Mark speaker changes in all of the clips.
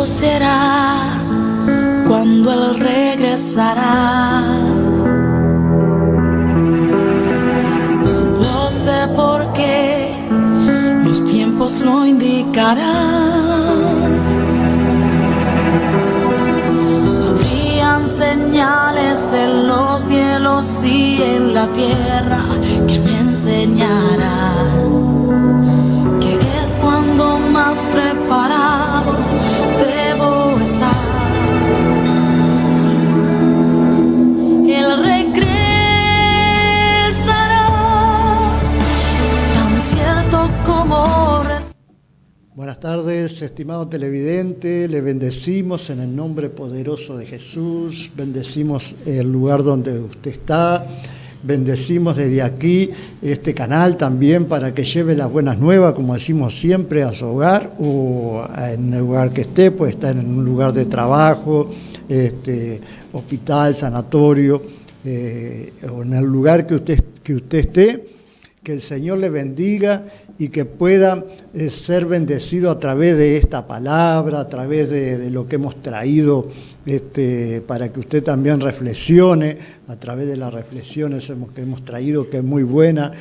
Speaker 1: será cuando Él regresará. Lo sé porque los tiempos lo indicarán. Habrían señales en los cielos y en la tierra que me enseñarán que es cuando más preparado debo estar. Él regresará, tan cierto como...
Speaker 2: Buenas tardes, estimado televidente, le bendecimos en el nombre poderoso de Jesús, bendecimos el lugar donde usted está, bendecimos desde aquí este canal también para que lleve las buenas nuevas, como decimos siempre, a su hogar o en el lugar que esté, puede estar en un lugar de trabajo, hospital, sanatorio, o en el lugar que usted esté, que el Señor le bendiga y que pueda ser bendecido a través de esta palabra, a través de lo que hemos traído, para que usted también reflexione, a través de las reflexiones que hemos traído, que es muy buena,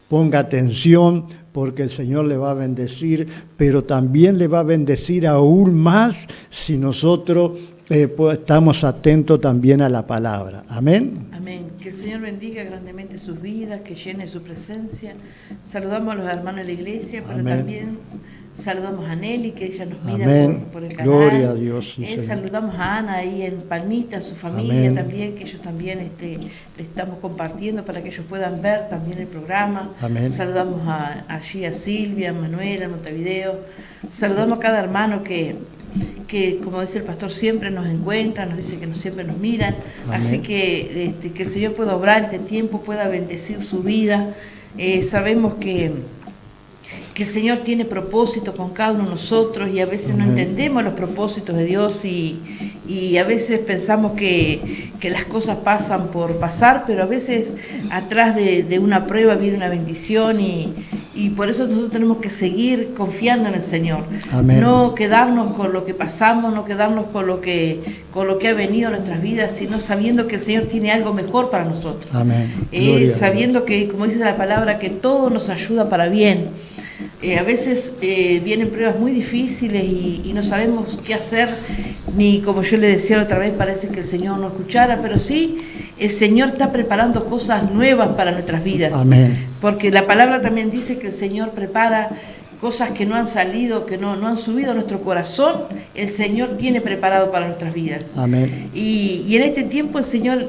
Speaker 2: ponga atención, porque el Señor le va a bendecir, pero también le va a bendecir aún más si nosotros estamos atentos también a la palabra. Amén.
Speaker 3: Amén. Que el Señor bendiga grandemente sus vidas, que llene su presencia. Saludamos a los hermanos de la iglesia, pero
Speaker 2: Amén.
Speaker 3: También saludamos a Nelly, que ella nos mira por el canal.
Speaker 2: Gloria a Dios. Sí,
Speaker 3: saludamos a Ana ahí en Palmita, a su familia.
Speaker 2: Amén.
Speaker 3: También, que ellos también le estamos compartiendo para que ellos puedan ver también el programa.
Speaker 2: Amén.
Speaker 3: Saludamos allí a Silvia, a Manuel, a Montevideo. Saludamos a cada hermano que como dice el pastor, siempre nos encuentra, nos dice que siempre nos miran. Amén. Así que el Señor pueda obrar este tiempo, pueda bendecir su vida. Sabemos que el Señor tiene propósito con cada uno de nosotros y a veces Amén. No entendemos los propósitos de Dios y a veces pensamos que las cosas pasan por pasar, pero a veces atrás de una prueba viene una bendición y por eso nosotros tenemos que seguir confiando en el Señor. Amén. No quedarnos con lo que pasamos, no quedarnos con lo que ha venido a nuestras vidas, sino sabiendo que el Señor tiene algo mejor para nosotros. Amén. Sabiendo que, como dice la palabra, que todo nos ayuda para bien. A veces vienen pruebas muy difíciles y no sabemos qué hacer, ni como yo le decía la otra vez, parece que el Señor no escuchara, pero sí, el Señor está preparando cosas nuevas para nuestras vidas. Amén. Porque la palabra también dice que el Señor prepara cosas que no han salido, que no han subido a nuestro corazón, el Señor tiene preparado para nuestras vidas. Amén. Y en este tiempo el Señor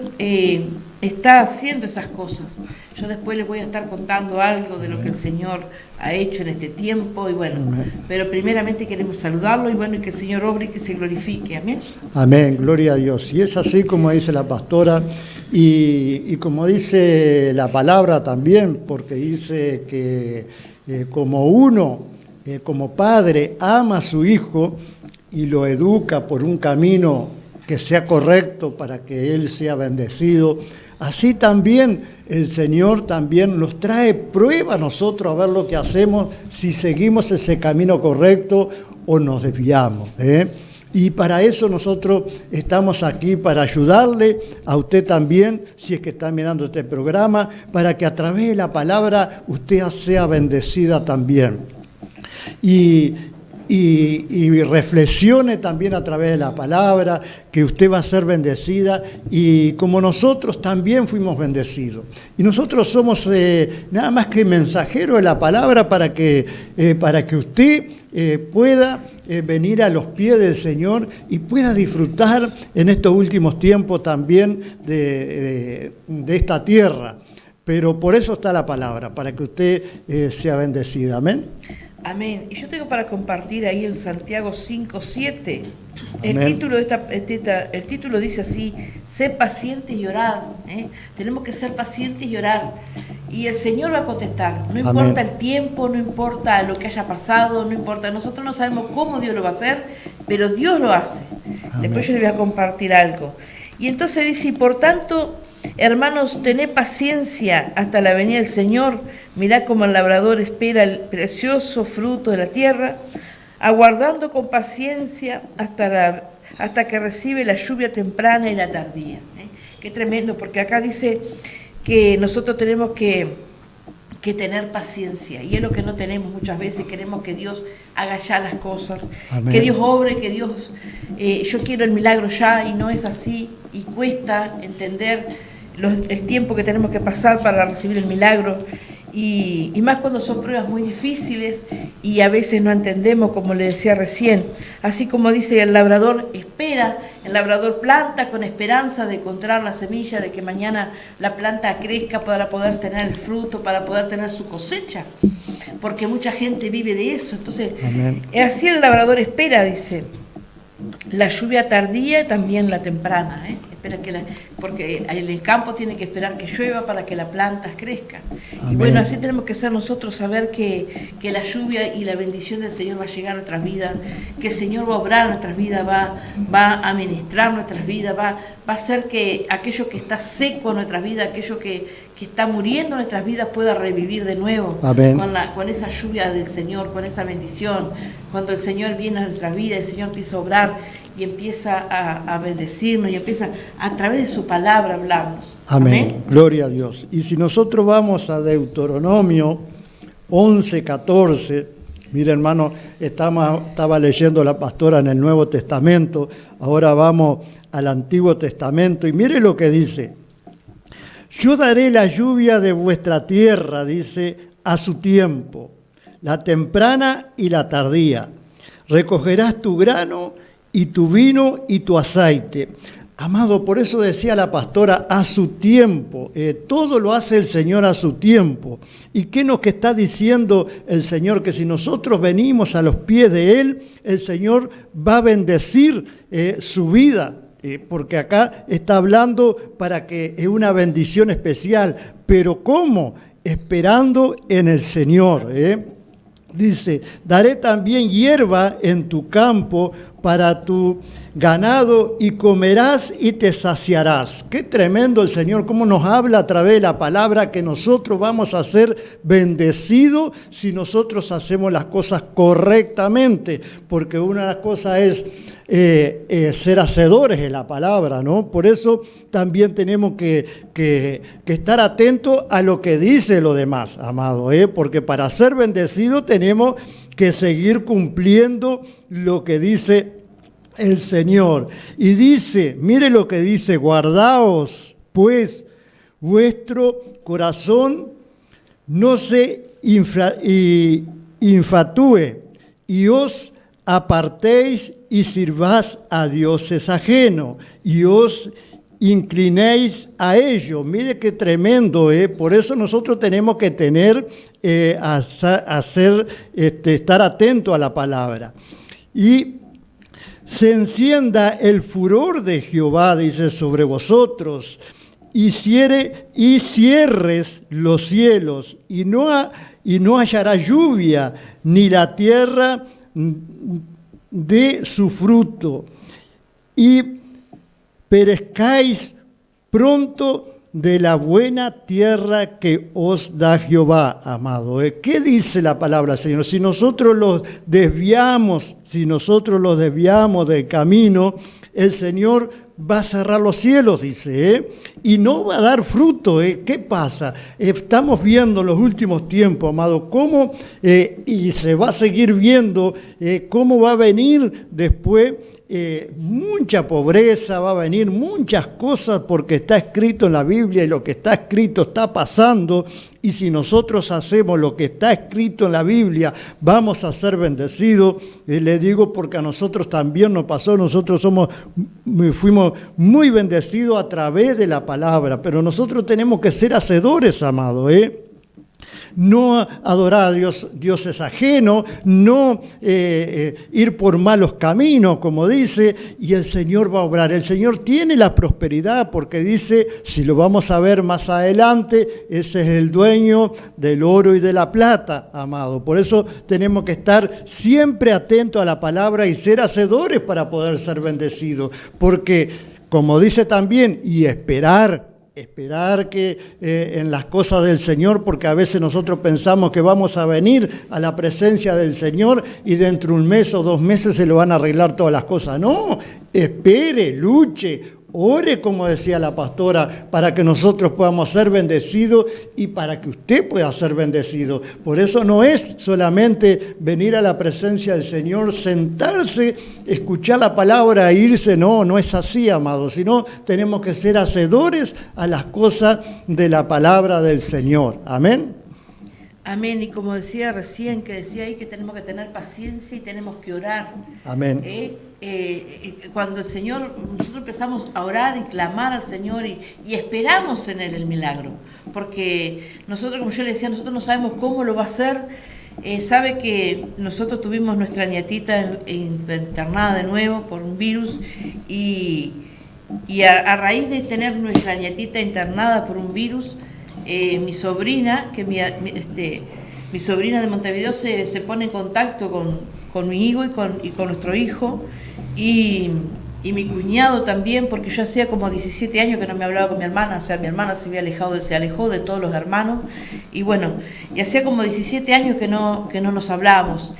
Speaker 3: está haciendo esas cosas. Yo después les voy a estar contando algo de lo que el Señor ha hecho en este tiempo, y bueno, amén. Pero primeramente queremos saludarlo, y bueno, y que el Señor obre y que se glorifique. Amén. Amén, gloria a Dios. Y es así como dice la pastora, y como dice la palabra también, porque dice que como uno, como padre, ama a su hijo y lo educa por un camino que sea correcto para que él sea bendecido, así también el Señor también nos trae prueba a nosotros a ver lo que hacemos, si seguimos ese camino correcto o nos desviamos. Y para eso nosotros estamos aquí, para ayudarle a usted también, si es que está mirando este programa, para que a través de la palabra usted sea bendecida también. Y reflexione también a través de la palabra, que usted va a ser bendecida, y como nosotros también fuimos bendecidos. Y nosotros somos nada más que mensajeros de la palabra para que usted pueda venir a los pies del Señor y pueda disfrutar en estos últimos tiempos también de esta tierra. Pero por eso está la palabra, para que usted sea bendecida. Amén. Amén. Y yo tengo para compartir ahí en Santiago 5:7. El título dice así: sé paciente y orad. Tenemos que ser pacientes y orar. Y el Señor va a contestar. No importa el tiempo, no importa lo que haya pasado, no importa. Nosotros no sabemos cómo Dios lo va a hacer, pero Dios lo hace. Amén. Después yo les voy a compartir algo. Y entonces dice: y por tanto, hermanos, tened paciencia hasta la venida del Señor. Mirad cómo el labrador espera el precioso fruto de la tierra, aguardando con paciencia hasta que recibe la lluvia temprana y la tardía. Qué tremendo, porque acá dice que nosotros tenemos que tener paciencia, y es lo que no tenemos muchas veces. Queremos que Dios haga ya las cosas. Amén. Que Dios obre, que Dios, yo quiero el milagro ya, y no es así, y cuesta entender el tiempo que tenemos que pasar para recibir el milagro, y más cuando son pruebas muy difíciles y a veces no entendemos, como le decía recién. Así como dice, el labrador espera, el labrador planta con esperanza de encontrar la semilla, de que mañana la planta crezca para poder tener el fruto, para poder tener su cosecha, porque mucha gente vive de eso. Entonces, amén, así el labrador espera, dice, la lluvia tardía y también la temprana, espera porque en el campo tiene que esperar que llueva para que las plantas crezcan. Amén. Y bueno, así tenemos que ser nosotros, saber que la lluvia y la bendición del Señor va a llegar a nuestras vidas, que el Señor va a obrar nuestras vidas, va a ministrar nuestras vidas, va a hacer que aquello que está seco en nuestras vidas, aquello que está muriendo en nuestras vidas, pueda revivir de nuevo. Amén. Con esa lluvia del Señor, con esa bendición. Cuando el Señor viene a nuestras vidas, el Señor empieza a obrar y empieza a bendecirnos, y empieza a través de su palabra a hablarnos.
Speaker 2: Amén. Amén. Gloria a Dios. Y si nosotros vamos a Deuteronomio 11:14, mire, hermano, estaba leyendo la pastora en el Nuevo Testamento, ahora vamos al Antiguo Testamento, y mire lo que dice: yo daré la lluvia de vuestra tierra, dice, a su tiempo, la temprana y la tardía. Recogerás tu grano y tu vino y tu aceite. Amado, por eso decía la pastora, a su tiempo. Todo lo hace el Señor a su tiempo. ¿Y qué nos está diciendo el Señor? Que si nosotros venimos a los pies de Él, el Señor va a bendecir su vida. Porque acá está hablando para que es una bendición especial. ¿Pero cómo? Esperando en el Señor. Dice, daré también hierba en tu campo para tu ganado, y comerás y te saciarás. Qué tremendo el Señor, cómo nos habla a través de la palabra, que nosotros vamos a ser bendecidos si nosotros hacemos las cosas correctamente, porque una de las cosas es ser hacedores de la palabra, ¿no? Por eso también tenemos que estar atentos a lo que dice lo demás, amado, porque para ser bendecidos tenemos que seguir cumpliendo lo que dice el Señor. Y dice, mire lo que dice: guardaos pues vuestro corazón no se infatúe, y os apartéis y sirváis a dioses ajenos, y os inclinéis a ellos. Mire qué tremendo, Por eso nosotros tenemos que tener, estar atentos a la palabra. Y se encienda el furor de Jehová, dice, sobre vosotros, y cierres los cielos, y no hallará lluvia, ni la tierra de su fruto, y perezcáis pronto de la buena tierra que os da Jehová, amado. ¿Qué dice la palabra, Señor? Si nosotros los desviamos del camino, el Señor va a cerrar los cielos, dice, y no va a dar fruto. ¿Qué pasa? Estamos viendo en los últimos tiempos, amado, cómo, y se va a seguir viendo, cómo va a venir después mucha pobreza, va a venir muchas cosas, porque está escrito en la Biblia, y lo que está escrito está pasando. Y si nosotros hacemos lo que está escrito en la Biblia, vamos a ser bendecidos. Le digo porque a nosotros también nos pasó, nosotros fuimos muy bendecidos a través de la palabra, pero nosotros tenemos que ser hacedores, amado, No adorar a dioses ajenos, no ir por malos caminos, como dice, y el Señor va a obrar. El Señor tiene la prosperidad, porque dice, si lo vamos a ver más adelante, ese es el dueño del oro y de la plata, amado. Por eso tenemos que estar siempre atentos a la palabra y ser hacedores para poder ser bendecidos, porque, como dice también, y esperar esperar que en las cosas del Señor, porque a veces nosotros pensamos que vamos a venir a la presencia del Señor y dentro de 1 mes o 2 meses se le van a arreglar todas las cosas. No, espere, luche, ore, como decía la pastora, para que nosotros podamos ser bendecidos y para que usted pueda ser bendecido. Por eso no es solamente venir a la presencia del Señor, sentarse, escuchar la palabra e irse. No es así, amados, sino tenemos que ser hacedores a las cosas de la palabra del Señor. Amén.
Speaker 3: Amén, y como decía recién, que decía ahí que tenemos que tener paciencia y tenemos que orar.
Speaker 2: Amén.
Speaker 3: Cuando el Señor, nosotros empezamos a orar y clamar al Señor y esperamos en Él el milagro, porque nosotros, como yo le decía, nosotros no sabemos cómo lo va a hacer. Sabe que nosotros tuvimos nuestra nietita internada de nuevo por un virus y a raíz de tener nuestra nietita internada por un virus, mi sobrina, mi sobrina de Montevideo se pone en contacto con mi hijo y con nuestro hijo y mi cuñado también, porque yo hacía como 17 años que no me hablaba con mi hermana, o sea, mi hermana se alejó de todos los hermanos y bueno, y hacía como 17 años que no nos hablábamos.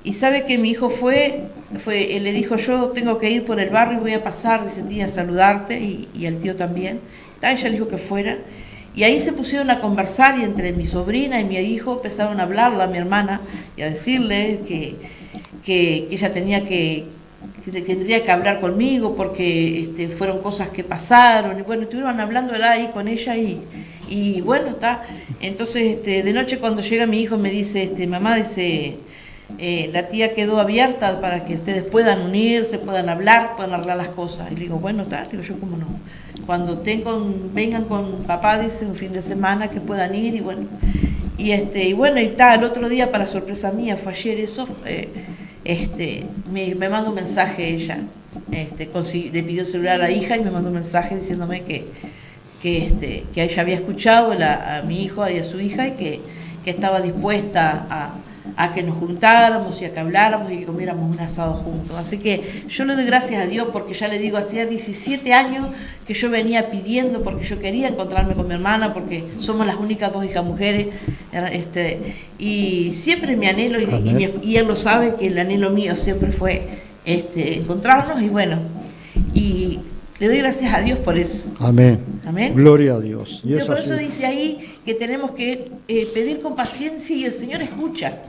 Speaker 3: Y sabe que mi hijo él le dijo, yo tengo que ir por el barrio y voy a pasar, dice, tía, a saludarte, y al tío también. Ella le dijo que fuera. Y ahí se pusieron a conversar y entre mi sobrina y mi hijo empezaron a hablarla a mi hermana y a decirle que ella tendría que hablar conmigo porque fueron cosas que pasaron. Y bueno, estuvieron hablándola ahí con ella y bueno, está. Entonces, de noche cuando llega mi hijo me dice, mamá, dice, la tía quedó abierta para que ustedes puedan unirse, puedan hablar, puedan arreglar las cosas. Y le digo, bueno, está. Digo, yo, ¿cómo no? Cuando vengan con papá, dice, un fin de semana que puedan ir y bueno. Y bueno, y tal, el otro día, para sorpresa mía, fue ayer eso, me mandó un mensaje ella, le pidió el celular a la hija y me mandó un mensaje diciéndome que ella había escuchado a mi hijo y a su hija y que estaba dispuesta a que nos juntáramos y a que habláramos y que comiéramos un asado juntos. Así que yo le doy gracias a Dios porque ya le digo, hacía 17 años que yo venía pidiendo porque yo quería encontrarme con mi hermana porque somos las únicas 2 hijas mujeres, y siempre mi anhelo, y él lo sabe, que el anhelo mío siempre fue encontrarnos y bueno, y le doy gracias a Dios por eso.
Speaker 2: Amén.
Speaker 3: Amén.
Speaker 2: Gloria a Dios. Y
Speaker 3: por eso dice ahí que tenemos que pedir con paciencia y el Señor escucha.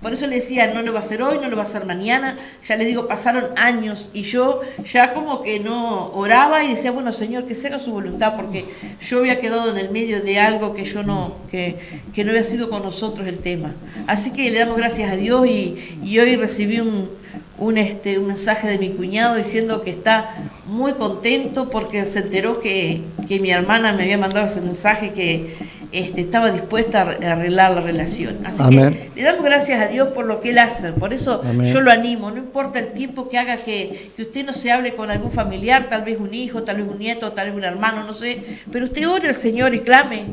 Speaker 3: Por eso le decía, no lo va a hacer hoy, no lo va a hacer mañana. Ya le digo, pasaron años y yo ya como que no oraba y decía, bueno, Señor, que se haga su voluntad, porque yo había quedado en el medio de algo que yo no había sido con nosotros el tema. Así que le damos gracias a Dios y hoy recibí un mensaje de mi cuñado diciendo que está muy contento porque se enteró que mi hermana me había mandado ese mensaje que estaba dispuesta a arreglar la relación. Así
Speaker 2: Amén.
Speaker 3: que le damos gracias a Dios por lo que Él hace. Por eso
Speaker 2: Amén.
Speaker 3: Yo lo animo. No importa el tiempo que haga que usted no se hable con algún familiar, tal vez un hijo, tal vez un nieto, tal vez un hermano, no sé. Pero usted ore al Señor y clame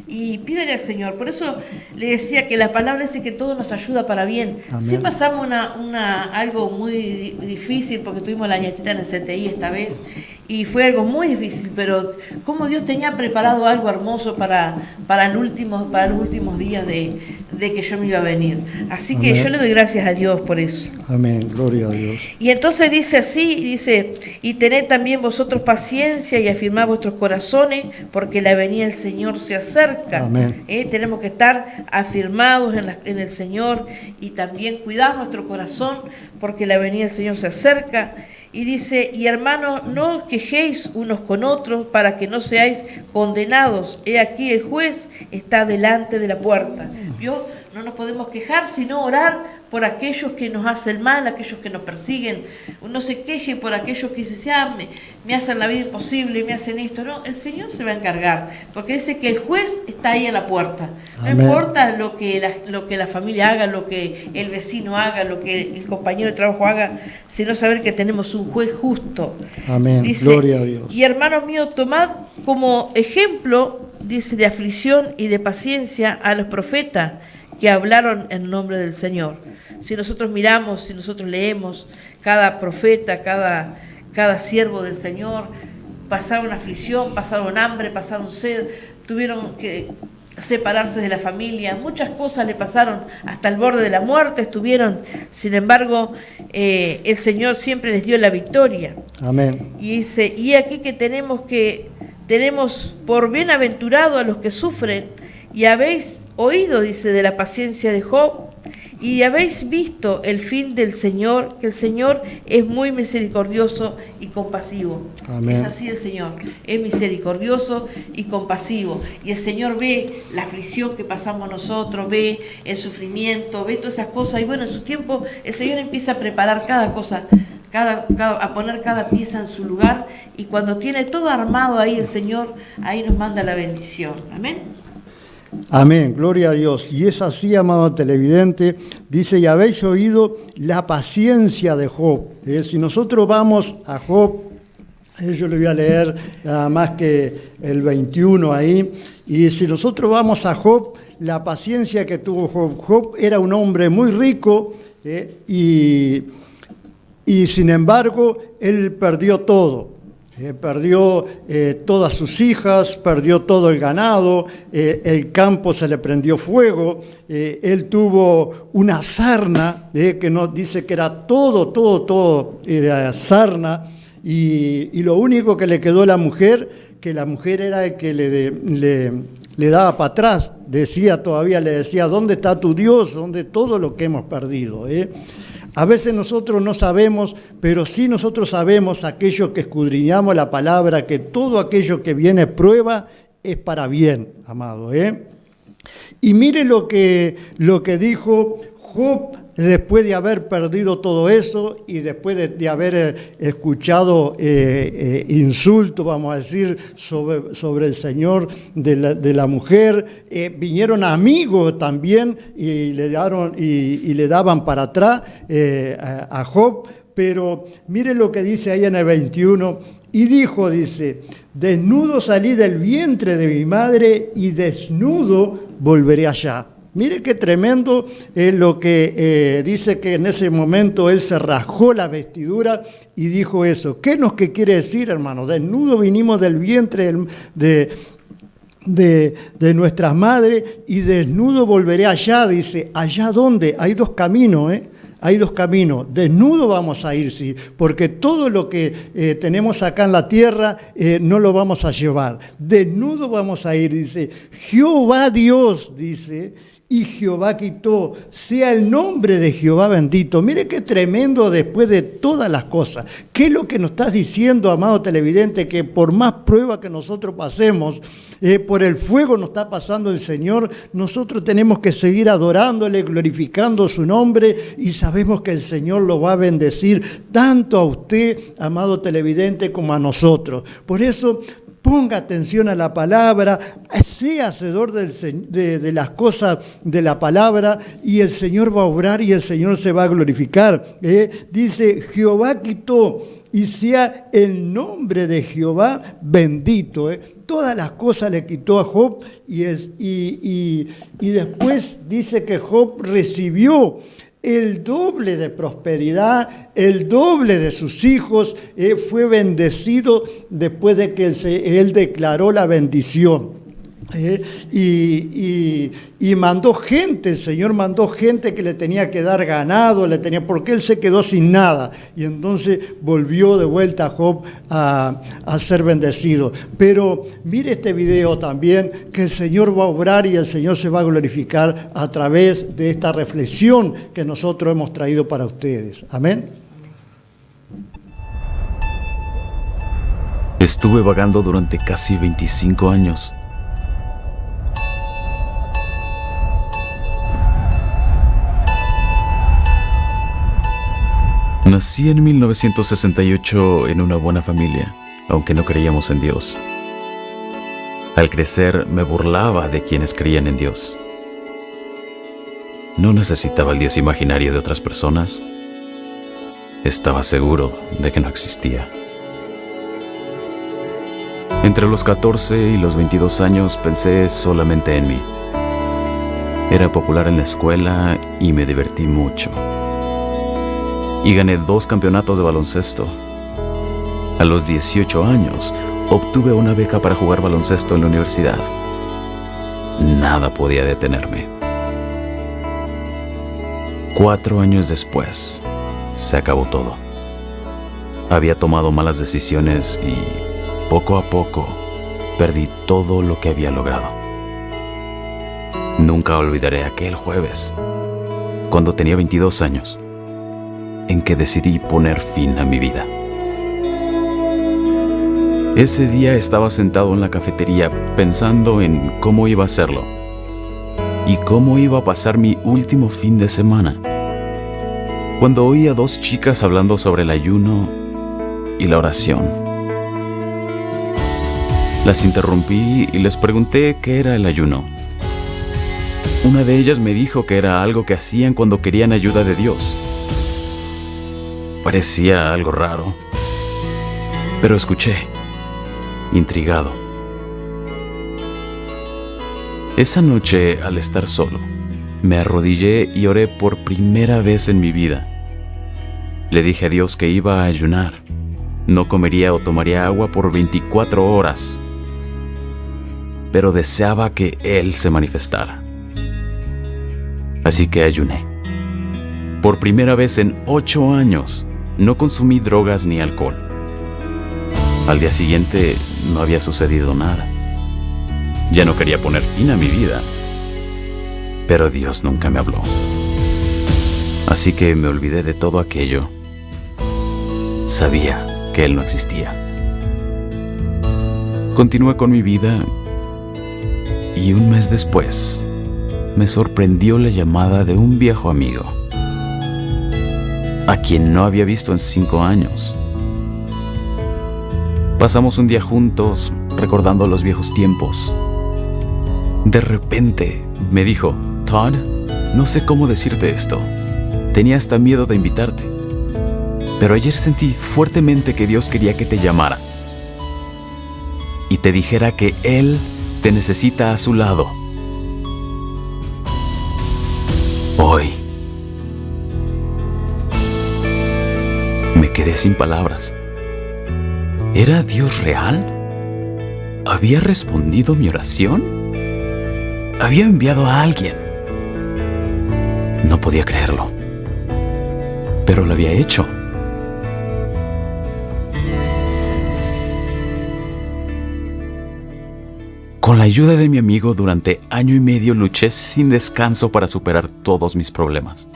Speaker 3: y pídele al Señor. Por eso le decía que la palabra dice que todo nos ayuda para bien.
Speaker 2: Amén.
Speaker 3: Sí pasamos algo muy difícil porque tuvimos la nietita en el CTI esta vez y fue algo muy difícil, pero como Dios tenía preparado algo hermoso para los últimos días de que yo me iba a venir. Así
Speaker 2: Amén.
Speaker 3: Que yo le doy gracias a Dios por eso.
Speaker 2: Amén, gloria a Dios.
Speaker 3: Y entonces dice así, y tened también vosotros paciencia y afirmad vuestros corazones, porque la venida del Señor se acerca.
Speaker 2: Amén.
Speaker 3: Tenemos que estar afirmados en el Señor y también cuidar nuestro corazón, porque la venida del Señor se acerca. Y dice, y hermanos, no os quejéis unos con otros para que no seáis condenados. He aquí el juez está delante de la puerta. ¿Vio? No nos podemos quejar, sino orar por aquellos que nos hacen mal, aquellos que nos persiguen. No se queje por aquellos que dicen, me hacen la vida imposible, me hacen esto. No, el Señor se va a encargar, porque dice que el juez está ahí a la puerta. No
Speaker 2: Amén.
Speaker 3: importa lo que la familia haga, lo que el vecino haga, lo que el compañero de trabajo haga, sino saber que tenemos un juez justo.
Speaker 2: Amén,
Speaker 3: Dice,
Speaker 2: gloria a Dios.
Speaker 3: Y hermanos míos, tomad como ejemplo, dice, de aflicción y de paciencia a los profetas que hablaron en nombre del Señor. Si nosotros miramos, si nosotros leemos cada profeta, cada siervo del Señor, pasaron aflicción, pasaron hambre, pasaron sed, tuvieron que separarse de la familia, muchas cosas le pasaron, hasta el borde de la muerte estuvieron. Sin embargo, el Señor siempre les dio la victoria.
Speaker 2: Amén.
Speaker 3: Y dice, y aquí que tenemos por bienaventurado a los que sufren, y habéis oído, dice, de la paciencia de Job, y habéis visto el fin del Señor, que el Señor es muy misericordioso y compasivo.
Speaker 2: Amén.
Speaker 3: Es así el Señor, es misericordioso y compasivo. Y el Señor ve la aflicción que pasamos nosotros, ve el sufrimiento, ve todas esas cosas. Y bueno, en su tiempo el Señor empieza a preparar cada cosa, a poner cada pieza en su lugar. Y cuando tiene todo armado ahí el Señor, ahí nos manda la bendición. Amén.
Speaker 2: Amén, gloria a Dios. Y es así, amado televidente, dice, y habéis oído la paciencia de Job. Si nosotros vamos a Job, yo le voy a leer nada más que el 21 ahí, y si nosotros vamos a Job, la paciencia que tuvo Job. Job era un hombre muy rico, y sin embargo, él perdió todo. Perdió todas sus hijas, perdió todo el ganado, el campo se le prendió fuego, él tuvo una sarna, que nos dice que era todo era sarna, y lo único que le quedó a la mujer, que la mujer era el que le daba para atrás, le decía, ¿dónde está tu Dios? ¿Dónde todo lo que hemos perdido? A veces nosotros no sabemos, pero sí nosotros sabemos, aquellos que escudriñamos la palabra, que todo aquello que viene prueba es para bien, amado. Y mire lo que dijo Job después de haber perdido todo eso y después de haber escuchado insultos, vamos a decir, sobre el Señor de la mujer. Vinieron amigos también y le daban para atrás a Job. Pero mire lo que dice ahí en el 21. Y dijo, dice, desnudo salí del vientre de mi madre y desnudo volveré allá. Mire qué tremendo lo que dice, que en ese momento él se rasgó la vestidura y dijo eso. ¿Qué nos quiere decir, hermanos? Desnudo vinimos del vientre de nuestras madres y desnudo volveré allá. Dice, ¿allá dónde? Hay dos caminos, Hay dos caminos. Desnudo vamos a ir, sí, porque todo lo que tenemos acá en la tierra no lo vamos a llevar. Desnudo vamos a ir, dice, Jehová Dios, dice, y Jehová quitó, sea el nombre de Jehová bendito. Mire qué tremendo después de todas las cosas. ¿Qué es lo que nos estás diciendo, amado televidente? Que por más pruebas que nosotros pasemos, por el fuego nos está pasando el Señor, nosotros tenemos que seguir adorándole, glorificando su nombre, y sabemos que el Señor lo va a bendecir tanto a usted, amado televidente, como a nosotros. Por eso, ponga atención a la palabra, sea hacedor de las cosas de la palabra, y el Señor va a obrar y el Señor se va a glorificar. Dice, Jehová quitó, y sea el nombre de Jehová bendito. Todas las cosas le quitó a Job, y después dice que Job recibió el doble de prosperidad, el doble de sus hijos, fue bendecido después de que él declaró la bendición. Y mandó gente, el Señor mandó gente que le tenía que dar ganado, porque él se quedó sin nada, y entonces volvió de vuelta a Job a ser bendecido. Pero mire este video también, que el Señor va a obrar y el Señor se va a glorificar a través de esta reflexión que nosotros hemos traído para ustedes. Amén.
Speaker 4: Estuve vagando durante casi 25 años. Nací en 1968 en una buena familia, aunque no creíamos en Dios. Al crecer me burlaba de quienes creían en Dios. No necesitaba el Dios imaginario de otras personas. Estaba seguro de que no existía. Entre los 14 y los 22 años pensé solamente en mí. Era popular en la escuela y me divertí mucho. Y gané 2 campeonatos de baloncesto. A los 18 años, Obtuve una beca para jugar baloncesto en la universidad. Nada podía detenerme. 4 años después, se acabó todo. Había tomado malas decisiones y, poco a poco, perdí todo lo que había logrado. Nunca olvidaré aquel jueves, cuando tenía 22 años, en que decidí poner fin a mi vida. Ese día estaba sentado en la cafetería pensando en cómo iba a hacerlo y cómo iba a pasar mi último fin de semana, cuando oí a 2 chicas hablando sobre el ayuno y la oración. Las interrumpí y les pregunté qué era el ayuno. Una de ellas me dijo que era algo que hacían cuando querían ayuda de Dios. Parecía algo raro, pero escuché, intrigado. Esa noche, al estar solo, me arrodillé y oré por primera vez en mi vida. Le dije a Dios que iba a ayunar. No comería o tomaría agua por 24 horas, pero deseaba que Él se manifestara. Así que ayuné. Por primera vez en 8 años, no consumí drogas ni alcohol. Al día siguiente no había sucedido nada. Ya no quería poner fin a mi vida, pero Dios nunca me habló. Así que me olvidé de todo aquello. Sabía que Él no existía. Continué con mi vida y un mes después me sorprendió la llamada de un viejo amigo, a quien no había visto en 5 años. Pasamos un día juntos recordando los viejos tiempos. De repente me dijo: Todd, no sé cómo decirte esto. Tenía hasta miedo de invitarte, pero ayer sentí fuertemente que Dios quería que te llamara y te dijera que Él te necesita a su lado. Hoy. Me quedé sin palabras. ¿Era Dios real? ¿Había respondido mi oración? ¿Había enviado a alguien? No podía creerlo, pero lo había hecho. Con la ayuda de mi amigo, durante 1 año y medio luché sin descanso para superar todos mis problemas.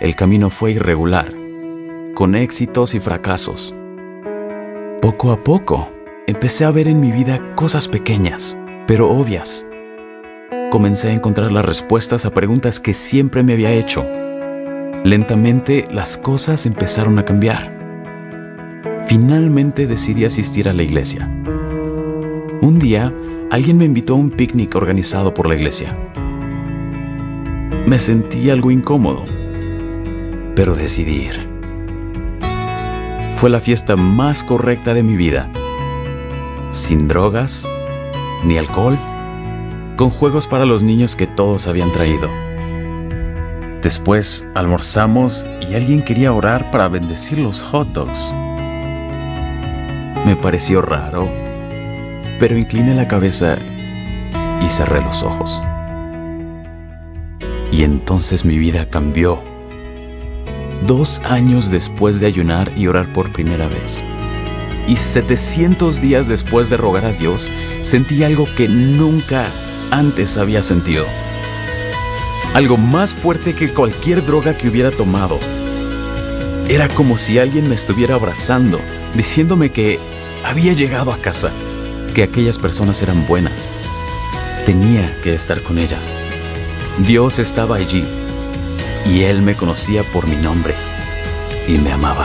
Speaker 4: El camino fue irregular, con éxitos y fracasos. Poco a poco, empecé a ver en mi vida cosas pequeñas, pero obvias. Comencé a encontrar las respuestas a preguntas que siempre me había hecho. Lentamente, las cosas empezaron a cambiar. Finalmente decidí asistir a la iglesia. Un día, alguien me invitó a un picnic organizado por la iglesia. Me sentí algo incómodo, pero decidí ir. Fue la fiesta más correcta de mi vida. Sin drogas, ni alcohol, con juegos para los niños que todos habían traído. Después almorzamos y alguien quería orar para bendecir los hot dogs. Me pareció raro, pero incliné la cabeza y cerré los ojos. Y entonces mi vida cambió. 2 años después de ayunar y orar por primera vez, y 700 días después de rogar a Dios, sentí algo que nunca antes había sentido. Algo más fuerte que cualquier droga que hubiera tomado. Era como si alguien me estuviera abrazando, diciéndome que había llegado a casa, que aquellas personas eran buenas. Tenía que estar con ellas. Dios estaba allí y Él me conocía por mi nombre y me amaba.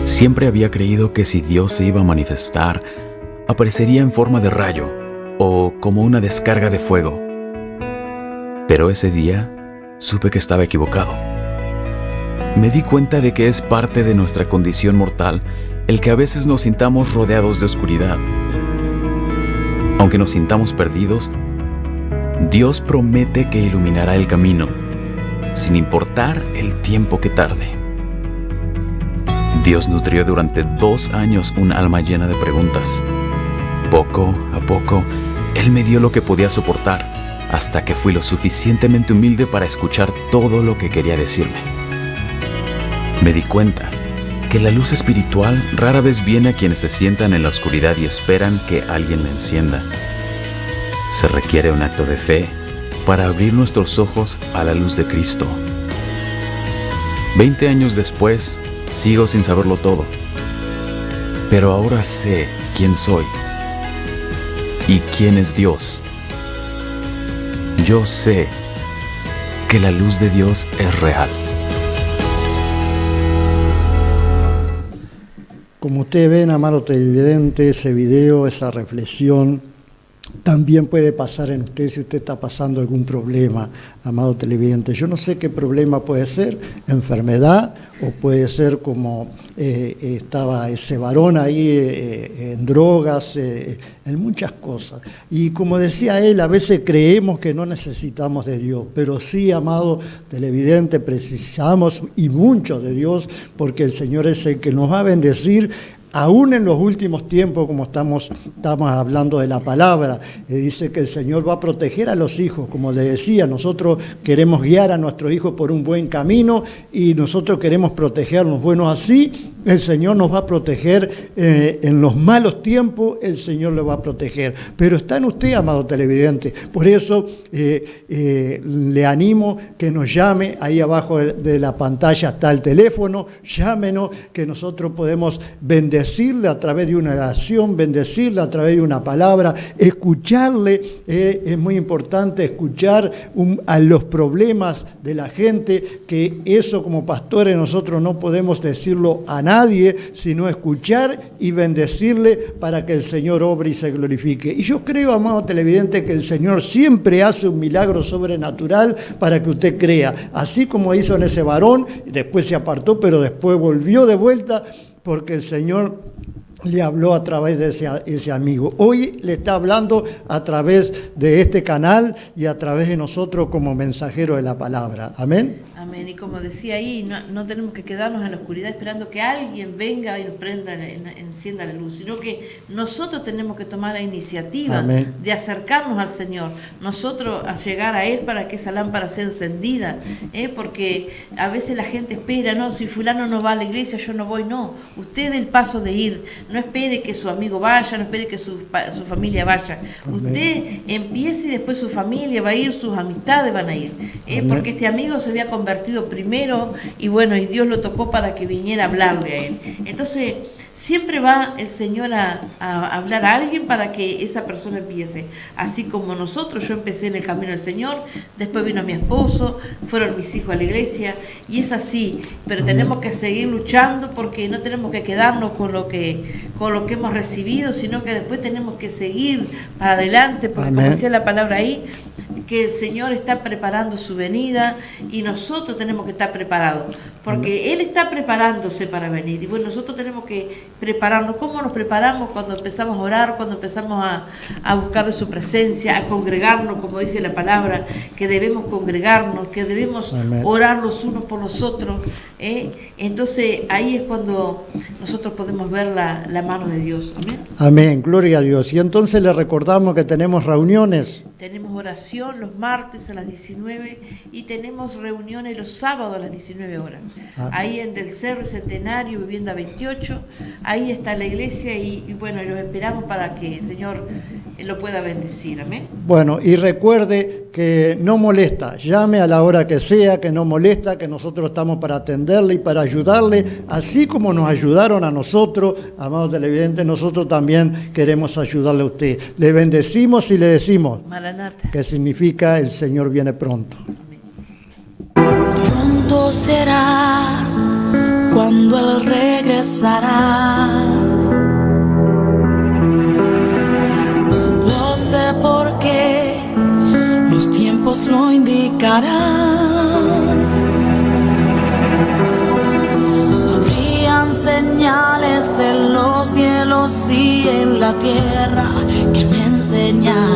Speaker 4: Siempre había creído que si Dios se iba a manifestar, aparecería en forma de rayo o como una descarga de fuego. Pero ese día supe que estaba equivocado. Me di cuenta de que es parte de nuestra condición mortal el que a veces nos sintamos rodeados de oscuridad. Aunque nos sintamos perdidos, Dios promete que iluminará el camino, sin importar el tiempo que tarde. Dios nutrió durante 2 años un alma llena de preguntas. Poco a poco, Él me dio lo que podía soportar, hasta que fui lo suficientemente humilde para escuchar todo lo que quería decirme. Me di cuenta que la luz espiritual rara vez viene a quienes se sientan en la oscuridad y esperan que alguien la encienda. Se requiere un acto de fe para abrir nuestros ojos a la luz de Cristo. 20 años después, sigo sin saberlo todo, pero ahora sé quién soy y quién es Dios. Yo sé que la luz de Dios es real.
Speaker 2: Como ustedes ven, amado televidente, ese video, esa reflexión, también puede pasar en usted si usted está pasando algún problema, amado televidente. Yo no sé qué problema puede ser, enfermedad, o puede ser como estaba ese varón ahí en drogas, en muchas cosas. Y como decía él, a veces creemos que no necesitamos de Dios, pero sí, amado televidente, precisamos y mucho de Dios, porque el Señor es el que nos va a bendecir. Aún en los últimos tiempos, como estamos hablando de la palabra, dice que el Señor va a proteger a los hijos. Como le decía, nosotros queremos guiar a nuestros hijos por un buen camino y nosotros queremos protegernos. Bueno, así el Señor nos va a proteger en los malos tiempos, el Señor le va a proteger. Pero está en usted, amado televidente. Por eso le animo que nos llame. Ahí abajo de la pantalla está el teléfono. Llámenos, que nosotros podemos bendecirle a través de una oración, bendecirle a través de una palabra, escucharle. Es muy importante escuchar a los problemas de la gente, que eso como pastores nosotros no podemos decirlo a nadie, sino escuchar y bendecirle para que el Señor obre y se glorifique. Y yo creo, amado televidente, que el Señor siempre hace un milagro sobrenatural para que usted crea. Así como hizo en ese varón, después se apartó, pero después volvió de vuelta, porque el Señor le habló a través de ese amigo. Hoy le está hablando a través de este canal y a través de nosotros como mensajeros de la palabra. Amén.
Speaker 3: Amén. Y como decía ahí, no tenemos que quedarnos en la oscuridad esperando que alguien venga y nos encienda la luz, sino que nosotros tenemos que tomar la iniciativa
Speaker 2: Amén.
Speaker 3: de acercarnos al Señor, nosotros a llegar a Él para que esa lámpara sea encendida, porque a veces la gente espera, no, si fulano no va a la iglesia, yo no voy. No, usted dé el paso de ir, no espere que su amigo vaya, no espere que su familia vaya.
Speaker 2: Amén.
Speaker 3: Usted empiece y después su familia va a ir, sus amistades van a ir, porque este amigo se había convertido primero y bueno, y Dios lo tocó para que viniera a hablarle a él. Entonces siempre va el Señor a hablar a alguien para que esa persona empiece. Así como nosotros, yo empecé en el camino del Señor, después vino mi esposo, fueron mis hijos a la iglesia, y es así. Pero tenemos que seguir luchando, porque no tenemos que quedarnos con lo que hemos recibido, sino que después tenemos que seguir para adelante, porque como decía la palabra ahí, que el Señor está preparando su venida y nosotros tenemos que estar preparados, porque Él está preparándose para venir. Y bueno, nosotros tenemos que prepararnos. ¿Cómo nos preparamos? Cuando empezamos a orar, cuando empezamos a buscar de su presencia, a congregarnos, como dice la palabra, que debemos congregarnos, que debemos orar los unos por los otros. Entonces ahí es cuando nosotros podemos ver la mano de Dios. Amén.
Speaker 2: Amén, gloria a Dios. Y entonces le recordamos que tenemos reuniones.
Speaker 3: Tenemos oración los martes a las 19 y tenemos reuniones los sábados a las 19 horas. Ahí en Del Cerro Centenario, Vivienda 28, ahí está la iglesia y bueno, los esperamos para que el Señor lo pueda bendecir. Amén.
Speaker 2: Bueno, y recuerde que no molesta, llame a la hora que sea, que no molesta, que nosotros estamos para atenderle y para ayudarle, así como nos ayudaron a nosotros, amados televidentes, nosotros también queremos ayudarle a usted. Le bendecimos y le decimos,
Speaker 3: Maranata,
Speaker 2: que significa el Señor viene pronto.
Speaker 1: Pronto será cuando Él regresará. Lo sé porque los tiempos lo indicarán. Habrían señales en los cielos y en la tierra que me enseñarán